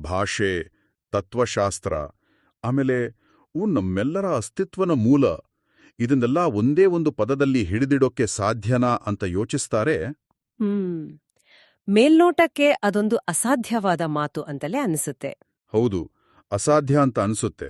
ಭಾಷೆ, ತತ್ವಶಾಸ್ತ್ರ, ಆಮೇಲೆ ನಮ್ಮೆಲ್ಲರ ಅಸ್ತಿತ್ವನ ಮೂಲ, ಇದನ್ನೆಲ್ಲ ಒಂದೇ ಒಂದು ಪದದಲ್ಲಿ ಹಿಡಿದಿಡೋಕ್ಕೆ ಸಾಧ್ಯನಾ ಅಂತ ಯೋಚಿಸ್ತಾರೆ. ಮೇಲ್ನೋಟಕ್ಕೆ ಅದೊಂದು ಅಸಾಧ್ಯವಾದ ಮಾತು ಅಂತಲೇ ಅನಿಸುತ್ತೆ. ಹೌದು, ಅಸಾಧ್ಯ ಅಂತ ಅನಿಸುತ್ತೆ.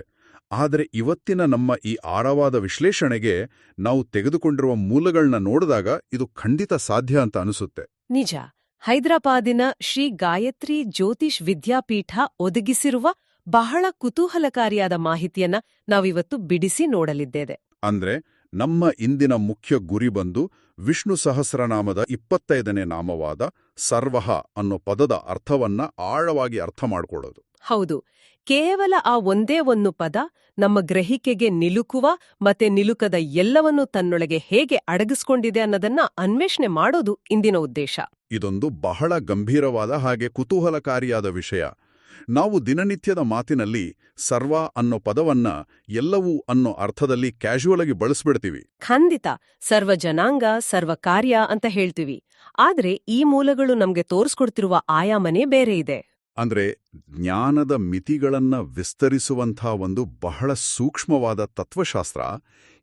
ಆದರೆ ಇವತ್ತಿನ ನಮ್ಮ ಈ ಆಳವಾದ ವಿಶ್ಲೇಷಣೆಗೆ ನಾವು ತೆಗೆದುಕೊಂಡಿರುವ ಮೂಲಗಳನ್ನ ನೋಡಿದಾಗ ಇದು ಖಂಡಿತ ಸಾಧ್ಯ ಅಂತ ಅನಿಸುತ್ತೆ. ನಿಜ. ಹೈದರಾಬಾದಿನ ಶ್ರೀ ಗಾಯತ್ರಿ ಜ್ಯೋತಿಷ್ ವಿದ್ಯಾಪೀಠ ಒದಗಿಸಿರುವ ಬಹಳ ಕುತೂಹಲಕಾರಿಯಾದ ಮಾಹಿತಿಯನ್ನ ನಾವಿವತ್ತು ಬಿಡಿಸಿ ನೋಡಲಿದ್ದೇವೆ. ಅಂದ್ರೆ ನಮ್ಮ ಇಂದಿನ ಮುಖ್ಯ ಗುರಿ ಬಂದು ವಿಷ್ಣು ಸಹಸ್ರನಾಮದ 25ನೇ ನಾಮವಾದ ಸರ್ವಃ ಅನ್ನೋ ಪದದ ಅರ್ಥವನ್ನ ಆಳವಾಗಿ ಅರ್ಥ ಮಾಡ್ಕೊಳ್ಳೋದು. ಹೌದು, ಕೇವಲ ಆ ಒಂದೇ ಒಂದು ಪದ ನಮ್ಮ ಗ್ರಹಿಕೆಗೆ ನಿಲುಕುವ ಮತ್ತೆ ನಿಲುಕದ ಎಲ್ಲವನ್ನೂ ತನ್ನೊಳಗೆ ಹೇಗೆ ಅಡಗಿಸ್ಕೊಂಡಿದೆ ಅನ್ನೋದನ್ನ ಅನ್ವೇಷಣೆ ಮಾಡೋದು ಇಂದಿನ ಉದ್ದೇಶ. ಇದೊಂದು ಬಹಳ ಗಂಭೀರವಾದ ಹಾಗೆ ಕುತೂಹಲಕಾರಿಯಾದ ವಿಷಯ. ನಾವು ದಿನನಿತ್ಯದ ಮಾತಿನಲ್ಲಿ ಸರ್ವ ಅನ್ನೋ ಪದವನ್ನ ಎಲ್ಲವೂ ಅನ್ನೋ ಅರ್ಥದಲ್ಲಿ ಕ್ಯಾಶುವಲ್ ಆಗಿ ಬಳಸ್ಬಿಡ್ತೀವಿ. ಖಂಡಿತ, ಸರ್ವ ಜನಾಂಗ, ಸರ್ವ ಕಾರ್ಯ ಅಂತ ಹೇಳ್ತೀವಿ. ಆದ್ರೆ ಈ ಮೂಲಗಳು ನಮ್ಗೆ ತೋರಿಸ್ಕೊಡ್ತಿರುವ ಆಯಾಮನೇ ಬೇರೆ ಇದೆ. ಅಂದ್ರೆ ಜ್ಞಾನದ ಮಿತಿಗಳನ್ನ ವಿಸ್ತರಿಸುವಂಥ ಒಂದು ಬಹಳ ಸೂಕ್ಷ್ಮವಾದ ತತ್ವಶಾಸ್ತ್ರ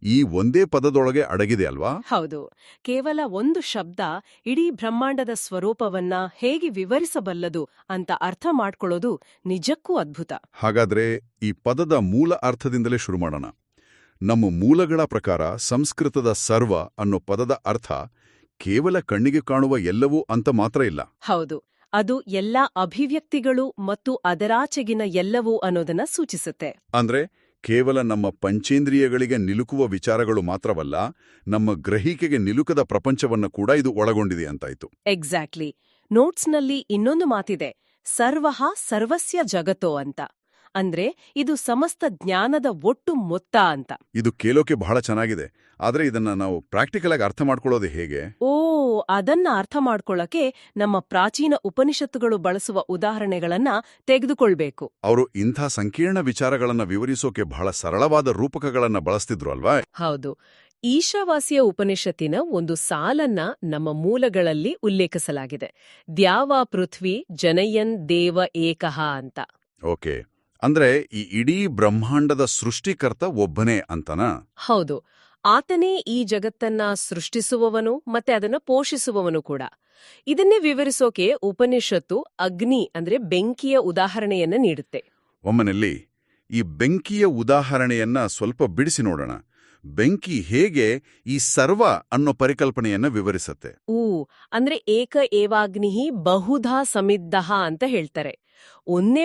ಈ ಒಂದೇ ಪದದೊಳಗೆ ಅಡಗಿದೆ ಅಲ್ವಾ? ಹೌದು. ಕೇವಲ ಒಂದು ಶಬ್ದ ಇಡೀ ಬ್ರಹ್ಮಾಂಡದ ಸ್ವರೂಪವನ್ನ ಹೇಗೆ ವಿವರಿಸಬಲ್ಲದು ಅಂತ ಅರ್ಥ ಮಾಡ್ಕೊಳ್ಳೋದು ನಿಜಕ್ಕೂ ಅದ್ಭುತ. ಹಾಗಾದ್ರೆ ಈ ಪದದ ಮೂಲ ಅರ್ಥದಿಂದಲೇ ಶುರು ಮಾಡೋಣ. ನಮ್ಮ ಮೂಲಗಳ ಪ್ರಕಾರ ಸಂಸ್ಕೃತದ ಸರ್ವ ಅನ್ನೋ ಪದದ ಅರ್ಥ ಕೇವಲ ಕಣ್ಣಿಗೆ ಕಾಣುವ ಎಲ್ಲವೂ ಅಂತ ಮಾತ್ರ ಇಲ್ಲ. ಹೌದು, ಅದು ಎಲ್ಲಾ ಅಭಿವ್ಯಕ್ತಿಗಳು ಮತ್ತು ಅದರಾಚೆಗಿನ ಎಲ್ಲವೂ ಅನ್ನೋದನ್ನ ಸೂಚಿಸುತ್ತೆ. ಅಂದ್ರೆ ಕೇವಲ ನಮ್ಮ ಪಂಚೇಂದ್ರಿಯಗಳಿಗೆ ನಿಲುಕುವ ವಿಚಾರಗಳು ಮಾತ್ರವಲ್ಲ, ನಮ್ಮ ಗ್ರಹಿಕೆಗೆ ನಿಲುಕದ ಪ್ರಪಂಚವನ್ನು ಕೂಡ ಇದು ಒಳಗೊಂಡಿದೆ ಅಂತಾಯ್ತು. ಎಕ್ಸಾಕ್ಟ್ಲಿ. ನೋಟ್ಸ್ನಲ್ಲಿ ಇನ್ನೊಂದು ಮಾತಿದೆ, ಸರ್ವಃ ಸರ್ವಸ್ಯ ಜಗತೋ ಅಂತ. ಅಂದ್ರೆ ಇದು ಸಮಸ್ತ ಜ್ಞಾನದ ಒಟ್ಟು ಮೊತ್ತ ಅಂತ. ಇದು ಕೇಳೋಕೆ ಬಹಳ ಚೆನ್ನಾಗಿದೆ. ಆದ್ರೆ ಇದನ್ನ ನಾವು ಪ್ರಾಕ್ಟಿಕಲ್ ಆಗಿ ಅರ್ಥ ಮಾಡ್ಕೊಳ್ಳೋದು ಹೇಗೆ? ಅದನ್ನ ಅರ್ಥ ಮಾಡ್ಕೊಳ್ಳಕ್ಕೆ ನಮ್ಮ ಪ್ರಾಚೀನ ಉಪನಿಷತ್ತುಗಳು ಬಳಸುವ ಉದಾಹರಣೆಗಳನ್ನ ತೆಗೆದುಕೊಳ್ಬೇಕು. ಅವರು ಇಂಥ ಸಂಕೀರ್ಣ ವಿಚಾರಗಳನ್ನ ವಿವರಿಸೋಕೆ ಬಹಳ ಸರಳವಾದ ರೂಪಕಗಳನ್ನ ಬಳಸ್ತಿದ್ರು ಅಲ್ವಾ? ಹೌದು. ಈಶಾವಾಸ್ಯ ಉಪನಿಷತ್ತಿನ ಒಂದು ಸಾಲನ್ನ ನಮ್ಮ ಮೂಲಗಳಲ್ಲಿ ಉಲ್ಲೇಖಿಸಲಾಗಿದೆ. ದ್ಯಾವಾ ಪೃಥ್ವಿ ಜನಯನ್ ದೇವ ಏಕಃ ಅಂತ. ಓಕೆ, ಅಂದ್ರೆ ಈ ಇಡೀ ಬ್ರಹ್ಮಾಂಡದ ಸೃಷ್ಟಿಕರ್ತ ಒಬ್ಬನೇ ಅಂತನಾ? ಹೌದು, ಆತನೇ ಈ ಜಗತ್ತನ್ನ ಸೃಷ್ಟಿಸುವವನು ಮತ್ತೆ ಅದನ್ನ ಪೋಷಿಸುವವನು ಕೂಡ. ಇದನ್ನೇ ವಿವರಿಸೋಕೆ ಉಪನಿಷತ್ತು ಅಗ್ನಿ ಅಂದ್ರೆ ಬೆಂಕಿಯ ಉದಾಹರಣೆಯನ್ನ ನೀಡುತ್ತೆ. ಒಮ್ಮನಲ್ಲಿ ಈ ಬೆಂಕಿಯ ಉದಾಹರಣೆಯನ್ನ ಸ್ವಲ್ಪ ಬಿಡಿಸಿ ನೋಡೋಣ. ಬೆಂಕಿ ಹೇಗೆ ಈ ಸರ್ವ ಅನ್ನೋ ಪರಿಕಲ್ಪನೆಯನ್ನ ವಿವರಿಸತ್ತೆ? ಅಂದ್ರೆ ಏಕ ಏವಾಗ್ನಿಹಿ ಬಹುಧಾ ಸಮಿದ್ದಃ ಅಂತ ಹೇಳ್ತಾರೆ. ಒಂದೇ